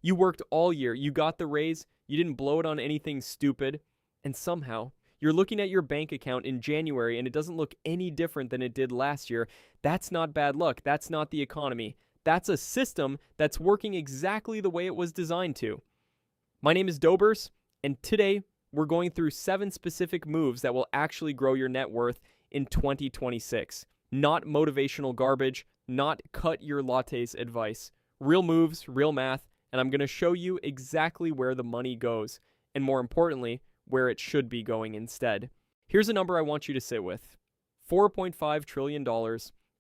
You worked all year, you got the raise, you didn't blow it on anything stupid, and somehow you're looking at your bank account in January and it doesn't look any different than it did last year. That's not bad luck. That's not the economy. That's a system that's working exactly the way it was designed to. My name is Dobers, and today we're going through 7 specific moves that will actually grow your net worth in 2026. Not motivational garbage, not cut your lattes advice. Real moves, real math, and I'm going to show you exactly where the money goes, and more importantly, where it should be going instead. Here's a number I want you to sit with. $4.5 trillion.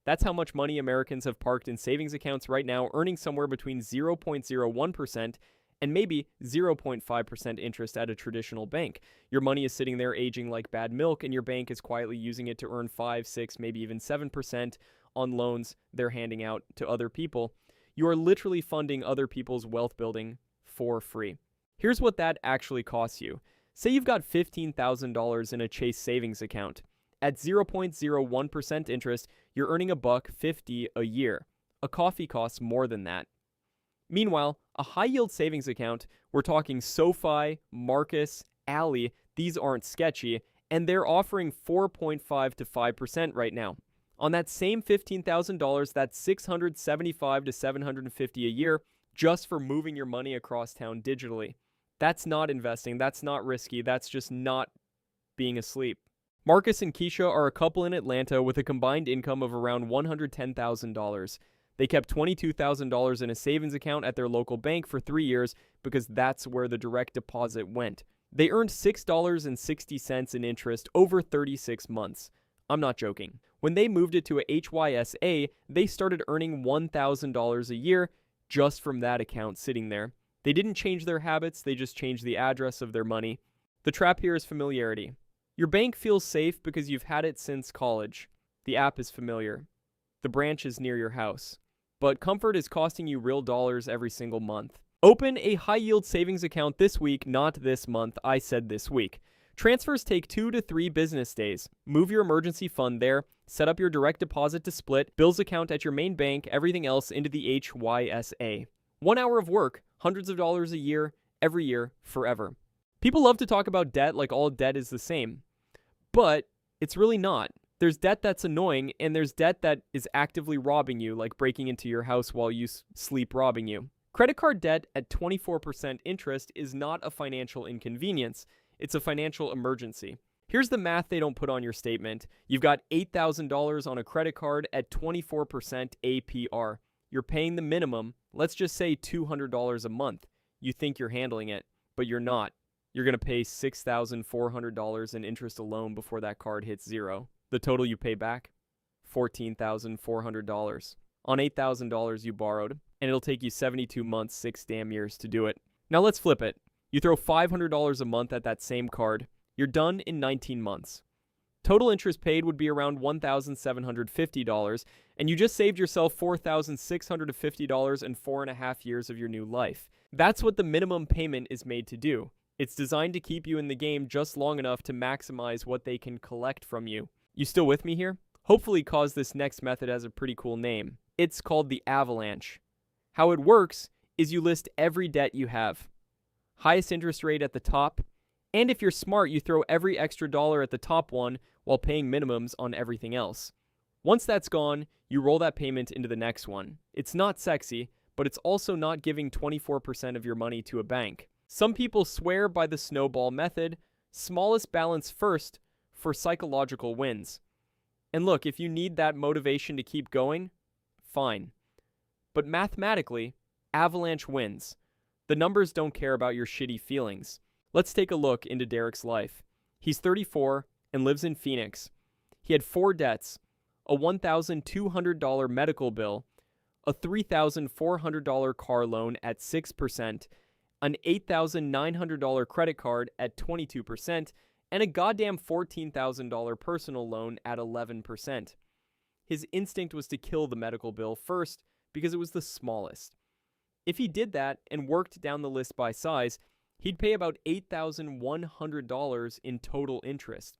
That's how much money Americans have parked in savings accounts right now, earning somewhere between 0.01% and maybe 0.5% interest at a traditional bank. Your money is sitting there aging like bad milk, and your bank is quietly using it to earn 5, 6, maybe even 7% on loans they're handing out to other people. You are literally funding other people's wealth building for free. Here's what that actually costs you. Say you've got $15,000 in a Chase savings account. At 0.01% interest, you're earning $1.50 a year. A coffee costs more than that. Meanwhile, a high-yield savings account, we're talking SoFi, Marcus, Ally, these aren't sketchy, and they're offering 4.5 to 5% right now. On that same $15,000, that's $675 to $750 a year just for moving your money across town digitally. That's not investing, that's not risky, that's just not being asleep. Marcus and Keisha are a couple in Atlanta with a combined income of around $110,000. They kept $22,000 in a savings account at their local bank for 3 years because that's where the direct deposit went. They earned $6.60 in interest over 36 months. I'm not joking. When they moved it to a HYSA, they started earning $1,000 a year just from that account sitting there. They didn't change their habits, they just changed the address of their money. The trap here is familiarity. Your bank feels safe because you've had it since college. The app is familiar. The branch is near your house. But comfort is costing you real dollars every single month. Open a high-yield savings account this week, not this month. I said this week. Transfers take 2 to 3 business days. Move your emergency fund there, set up your direct deposit to split, bills account at your main bank, everything else into the HYSA. 1 hour of work, hundreds of dollars a year, every year, forever. People love to talk about debt like all debt is the same. But it's really not. There's debt that's annoying, and there's debt that is actively robbing you, like breaking into your house while you sleep robbing you. Credit card debt at 24% interest is not a financial inconvenience. It's a financial emergency. Here's the math they don't put on your statement. You've got $8,000 on a credit card at 24% APR. You're paying the minimum, let's just say $200 a month. You think you're handling it, but you're not. You're going to pay $6,400 in interest alone before that card hits zero. The total you pay back? $14,400 on $8,000 you borrowed, and it'll take you 72 months, 6 damn years to do it. Now let's flip it. You throw $500 a month at that same card. You're done in 19 months. Total interest paid would be around $1,750, and you just saved yourself $4,650 in 4.5 years of your new life. That's what the minimum payment is made to do. It's designed to keep you in the game just long enough to maximize what they can collect from you. You still with me here? Hopefully, cause this next method has a pretty cool name. It's called the avalanche. How it works is you list every debt you have. Highest interest rate at the top, and if you're smart, you throw every extra dollar at the top one while paying minimums on everything else. Once that's gone, you roll that payment into the next one. It's not sexy, but it's also not giving 24% of your money to a bank. Some people swear by the snowball method, smallest balance first for psychological wins. And look, if you need that motivation to keep going, fine. But mathematically, avalanche wins. The numbers don't care about your shitty feelings. Let's take a look into Derek's life. He's 34 and lives in Phoenix. He had 4 debts, a $1,200 medical bill, a $3,400 car loan at 6%, an $8,900 credit card at 22%, and a goddamn $14,000 personal loan at 11%. His instinct was to kill the medical bill first because it was the smallest. If he did that and worked down the list by size, he'd pay about $8,100 in total interest.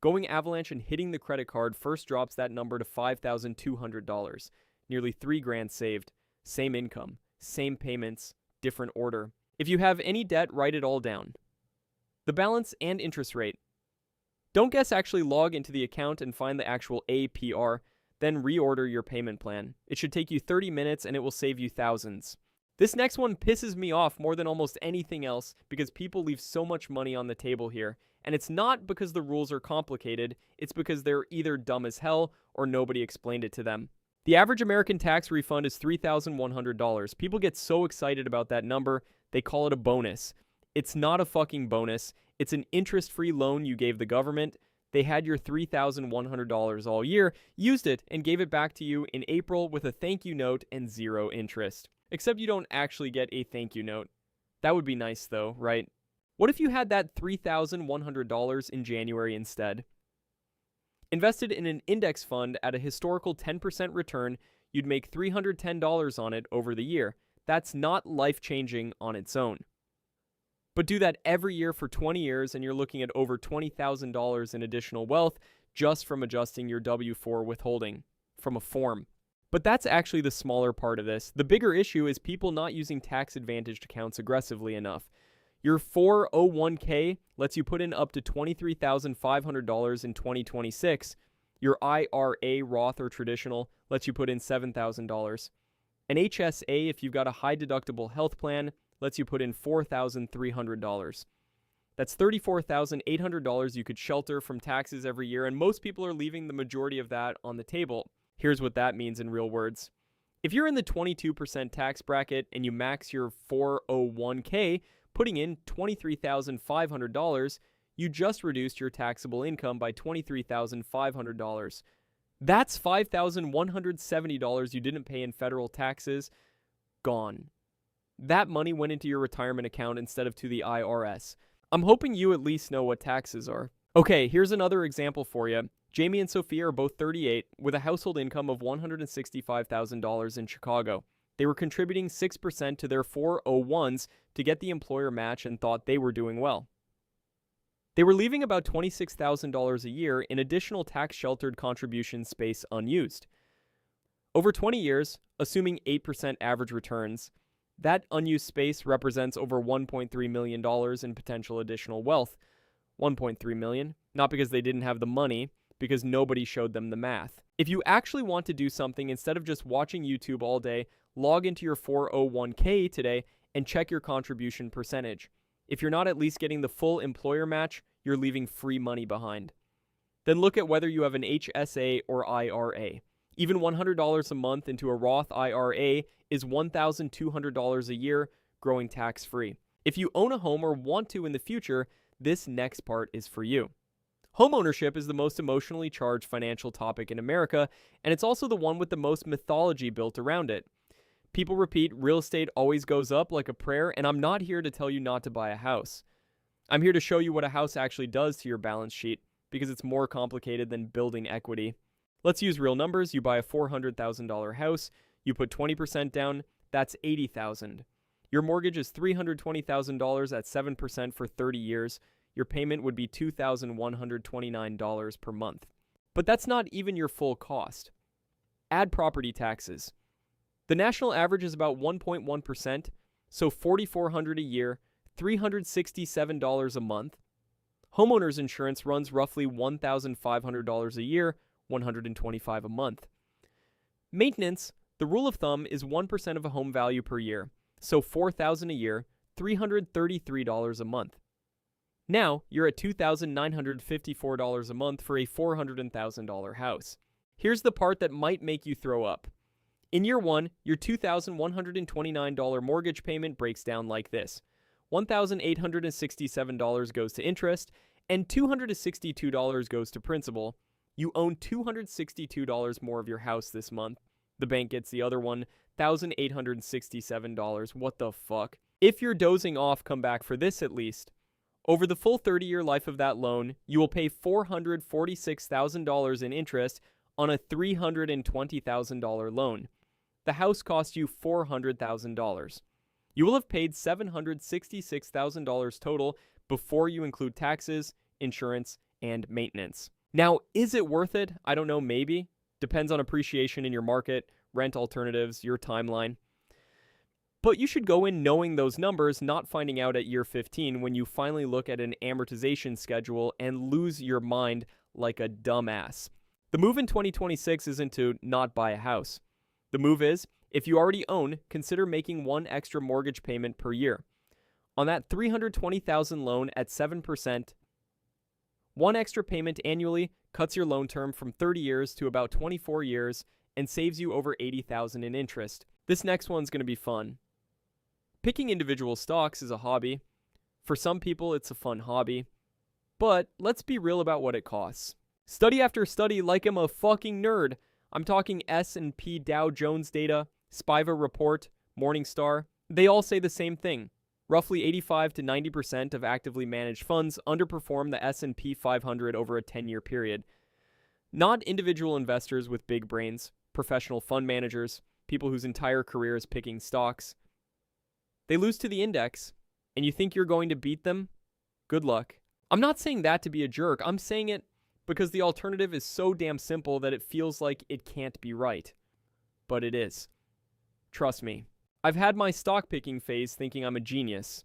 Going avalanche and hitting the credit card first drops that number to $5,200, nearly $3,000 saved, same income, same payments, different order. If you have any debt, write it all down. The balance and interest rate. Don't guess, actually log into the account and find the actual APR, then reorder your payment plan. It should take you 30 minutes and it will save you thousands. This next one pisses me off more than almost anything else because people leave so much money on the table here. And it's not because the rules are complicated, it's because they're either dumb as hell or nobody explained it to them. The average American tax refund is $3,100. People get so excited about that number, they call it a bonus. It's not a fucking bonus. It's an interest-free loan you gave the government. They had your $3,100 all year, used it, and gave it back to you in April with a thank you note and zero interest. Except you don't actually get a thank you note. That would be nice though, right? What if you had that $3,100 in January instead? Invested in an index fund at a historical 10% return, you'd make $310 on it over the year. That's not life-changing on its own. But do that every year for 20 years and you're looking at over $20,000 in additional wealth just from adjusting your W-4 withholding from a form. But that's actually the smaller part of this. The bigger issue is people not using tax-advantaged accounts aggressively enough. Your 401k lets you put in up to $23,500 in 2026. Your IRA, Roth, or traditional lets you put in $7,000. An HSA, if you've got a high-deductible health plan, lets you put in $4,300. That's $34,800 you could shelter from taxes every year, and most people are leaving the majority of that on the table. Here's what that means in real words. If you're in the 22% tax bracket and you max your 401k, putting in $23,500, you just reduced your taxable income by $23,500. That's $5,170 you didn't pay in federal taxes, gone. That money went into your retirement account instead of to the IRS. I'm hoping you at least know what taxes are. Okay, here's another example for you. Jamie and Sophia are both 38 with a household income of $165,000 in Chicago. They were contributing 6% to their 401s to get the employer match and thought they were doing well. They were leaving about $26,000 a year in additional tax-sheltered contribution space unused. Over 20 years, assuming 8% average returns, that unused space represents over $1.3 million in potential additional wealth. $1.3 million, not because they didn't have the money, because nobody showed them the math. If you actually want to do something, instead of just watching YouTube all day, log into your 401k today and check your contribution percentage. If you're not at least getting the full employer match, you're leaving free money behind. Then look at whether you have an HSA or IRA. Even $100 a month into a Roth IRA is $1,200 a year, growing tax-free. If you own a home or want to in the future, this next part is for you. Homeownership is the most emotionally charged financial topic in America, and it's also the one with the most mythology built around it. People repeat, real estate always goes up like a prayer, and I'm not here to tell you not to buy a house. I'm here to show you what a house actually does to your balance sheet, because it's more complicated than building equity. Let's use real numbers. You buy a $400,000 house, you put 20% down, that's $80,000. Your mortgage is $320,000 at 7% for 30 years. Your payment would be $2,129 per month. But that's not even your full cost. Add property taxes. The national average is about 1.1%, so $4,400 a year, $367 a month. Homeowners insurance runs roughly $1,500 a year, $125 a month. Maintenance, the rule of thumb is 1% of a home value per year, so $4,000 a year, $333 a month. Now, you're at $2,954 a month for a $400,000 house. Here's the part that might make you throw up. In year one, your $2,129 mortgage payment breaks down like this. $1,867 goes to interest, and $262 goes to principal. You own $262 more of your house this month. The bank gets the other $1,867. What the fuck? If you're dozing off, come back for this at least. Over the full 30-year life of that loan, you will pay $446,000 in interest on a $320,000 loan. The house cost you $400,000. You will have paid $766,000 total before you include taxes, insurance, and maintenance. Now, is it worth it? I don't know, maybe. Depends on appreciation in your market, rent alternatives, your timeline. But you should go in knowing those numbers, not finding out at year 15 when you finally look at an amortization schedule and lose your mind like a dumbass. The move in 2026 isn't to not buy a house. The move is, if you already own, consider making one extra mortgage payment per year. On that $320,000 loan at 7%, one extra payment annually cuts your loan term from 30 years to about 24 years and saves you over $80,000 in interest. This next one's going to be fun. Picking individual stocks is a hobby. For some people, it's a fun hobby. But let's be real about what it costs. Study after study, like I'm a fucking nerd. I'm talking S&P Dow Jones data, Spiva report, Morningstar. They all say the same thing. Roughly 85 to 90% of actively managed funds underperform the S&P 500 over a 10-year period. Not individual investors with big brains, professional fund managers, people whose entire career is picking stocks. They lose to the index, and you think you're going to beat them? Good luck. I'm not saying that to be a jerk. I'm saying it because the alternative is so damn simple that it feels like it can't be right. But it is. Trust me. I've had my stock picking phase thinking I'm a genius.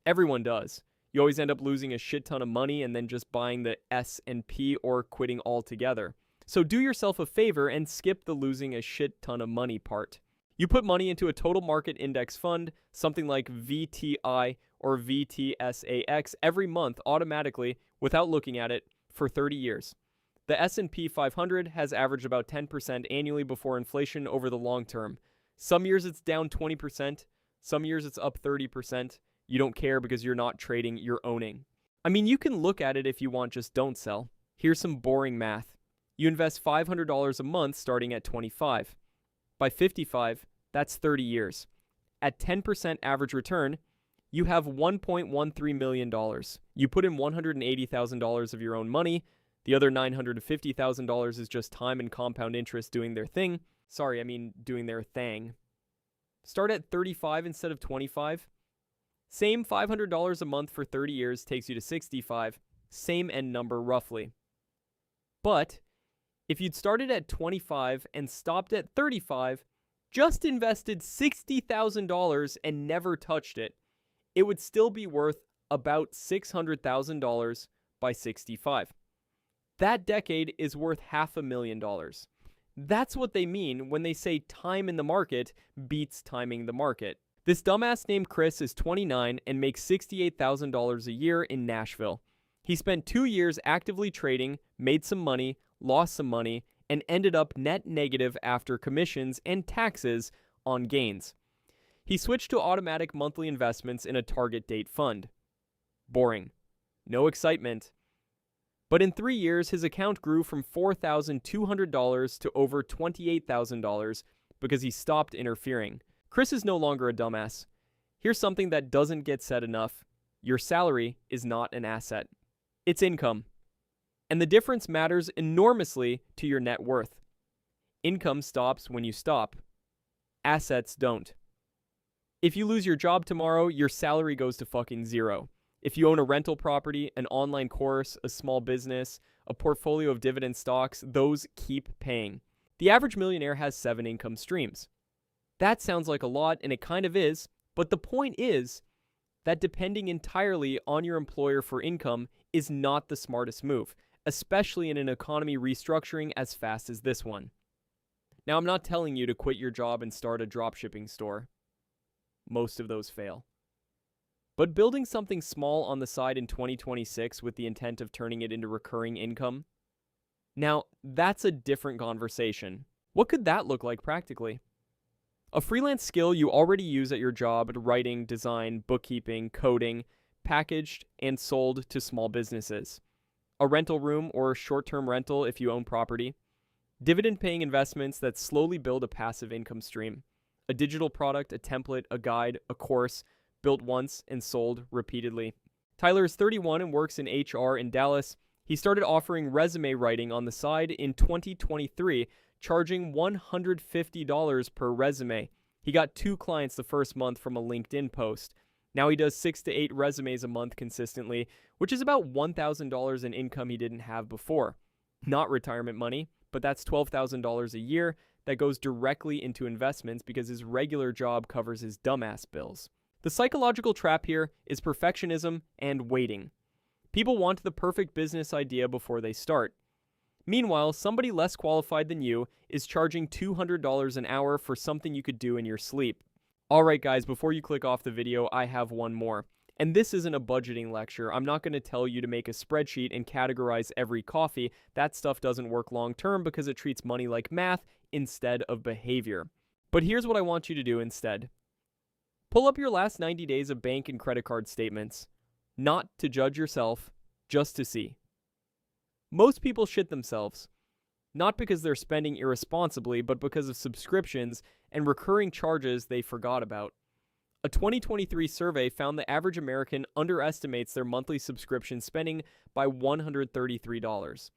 Everyone does. You always end up losing a shit ton of money and then just buying the S&P or quitting altogether. So do yourself a favor and skip the losing a shit ton of money part. You put money into a total market index fund, something like VTI or VTSAX, every month automatically without looking at it for 30 years. The S&P 500 has averaged about 10% annually before inflation over the long term. Some years it's down 20%, some years it's up 30%. You don't care because you're not trading, you're owning. I mean, you can look at it if you want, just don't sell. Here's some boring math. You invest $500 a month starting at 25. By 55, that's 30 years. At 10% average return, you have $1.13 million. You put in $180,000 of your own money. The other $950,000 is just time and compound interest doing their thing. Doing their thing. Start at 35 instead of 25. Same $500 a month for 30 years takes you to 65. Same end number roughly. But if you'd started at 25 and stopped at 35, just invested $60,000 and never touched it, it would still be worth about $600,000 by 65. That decade is worth $500,000. That's what they mean when they say time in the market beats timing the market. This dumbass named Chris is 29 and makes $68,000 a year in Nashville. He spent 2 years actively trading, made some money, lost some money, and ended up net negative after commissions and taxes on gains. He switched to automatic monthly investments in a target date fund. Boring. No excitement. But in 3 years, his account grew from $4,200 to over $28,000 because he stopped interfering. Chris is no longer a dumbass. Here's something that doesn't get said enough. Your salary is not an asset. It's income. And the difference matters enormously to your net worth. Income stops when you stop. Assets don't. If you lose your job tomorrow, your salary goes to fucking zero. If you own a rental property, an online course, a small business, a portfolio of dividend stocks, those keep paying. The average millionaire has 7 income streams. That sounds like a lot, and it kind of is, but the point is that depending entirely on your employer for income is not the smartest move, especially in an economy restructuring as fast as this one. Now, I'm not telling you to quit your job and start a dropshipping store. Most of those fail. But building something small on the side in 2026 with the intent of turning it into recurring income, now that's a different conversation. What could that look like practically? A freelance skill you already use at your job, writing, design, bookkeeping, coding, packaged and sold to small businesses. A rental room or short-term rental if you own property. Dividend-paying investments that slowly build a passive income stream. A digital product, a template, a guide, a course, built once and sold repeatedly. Tyler is 31 and works in HR in Dallas. He started offering resume writing on the side in 2023, charging $150 per resume. He got 2 clients the first month from a LinkedIn post. Now he does 6 to 8 resumes a month consistently, which is about $1,000 in income he didn't have before. Not retirement money, but that's $12,000 a year. that goes directly into investments because his regular job covers his dumbass bills. The psychological trap here is perfectionism and waiting. People want the perfect business idea before they start. Meanwhile, somebody less qualified than you is charging $200 an hour for something you could do in your sleep. Alright guys, before you click off the video, I have one more. And this isn't a budgeting lecture. I'm not going to tell you to make a spreadsheet and categorize every coffee. That stuff doesn't work long term because it treats money like math instead of behavior. But here's what I want you to do instead. Pull up your last 90 days of bank and credit card statements. Not to judge yourself, just to see. Most people shit themselves. Not because they're spending irresponsibly, but because of subscriptions and recurring charges they forgot about. A 2023 survey found the average American underestimates their monthly subscription spending by $133.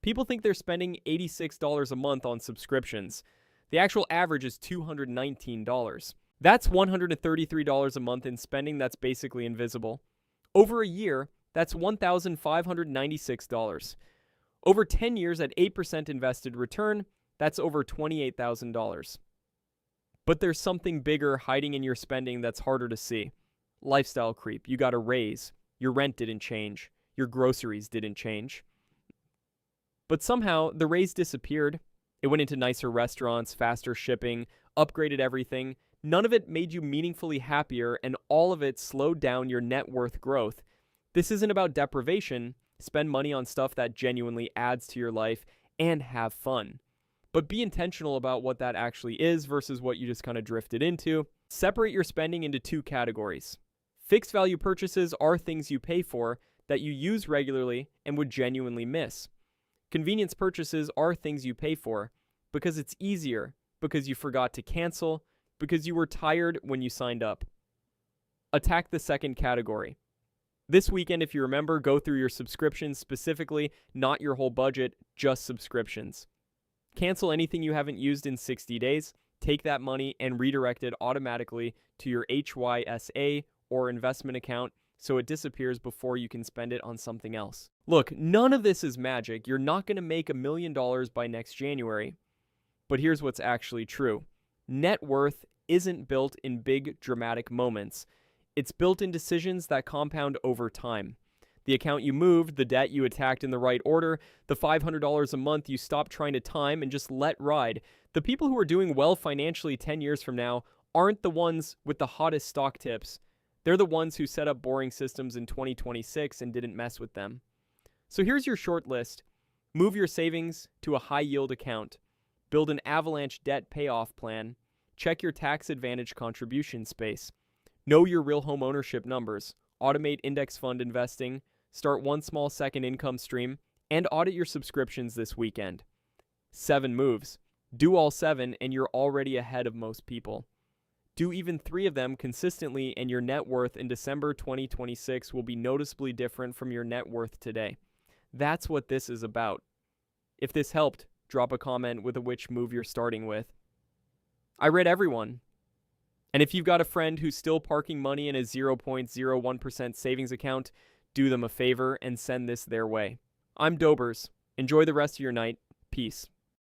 People think they're spending $86 a month on subscriptions. The actual average is $219. That's $133 a month in spending that's basically invisible. Over a year, that's $1,596. Over 10 years at 8% invested return, that's over $28,000. But there's something bigger hiding in your spending that's harder to see. Lifestyle creep. You got a raise. Your rent didn't change. Your groceries didn't change. But somehow, the raise disappeared. It went into nicer restaurants, faster shipping, upgraded everything. None of it made you meaningfully happier, and all of it slowed down your net worth growth. This isn't about deprivation. Spend money on stuff that genuinely adds to your life and have fun. But be intentional about what that actually is versus what you just kind of drifted into. Separate your spending into two categories. Fixed value purchases are things you pay for that you use regularly and would genuinely miss. Convenience purchases are things you pay for because it's easier, because you forgot to cancel, because you were tired when you signed up. Attack the second category. This weekend, if you remember, go through your subscriptions specifically, not your whole budget, just subscriptions. Cancel anything you haven't used in 60 days, take that money and redirect it automatically to your HYSA or investment account so it disappears before you can spend it on something else. Look, none of this is magic. You're not going to make $1 million by next January. But here's what's actually true. Net worth isn't built in big, dramatic moments. It's built in decisions that compound over time. The account you moved, the debt you attacked in the right order, the $500 a month you stopped trying to time and just let ride. The people who are doing well financially 10 years from now aren't the ones with the hottest stock tips. They're the ones who set up boring systems in 2026 and didn't mess with them. So here's your short list. Move your savings to a high-yield account. Build an avalanche debt payoff plan. Check your tax advantage contribution space. Know your real home ownership numbers. Automate index fund investing. Start one small second income stream, and audit your subscriptions this weekend. 7 moves. Do all 7 and you're already ahead of most people. Do even 3 of them consistently and your net worth in December 2026 will be noticeably different from your net worth today. That's what this is about. If this helped, drop a comment with which move you're starting with. I read everyone. And if you've got a friend who's still parking money in a 0.01% savings account, do them a favor and send this their way. I'm Dobers. Enjoy the rest of your night. Peace.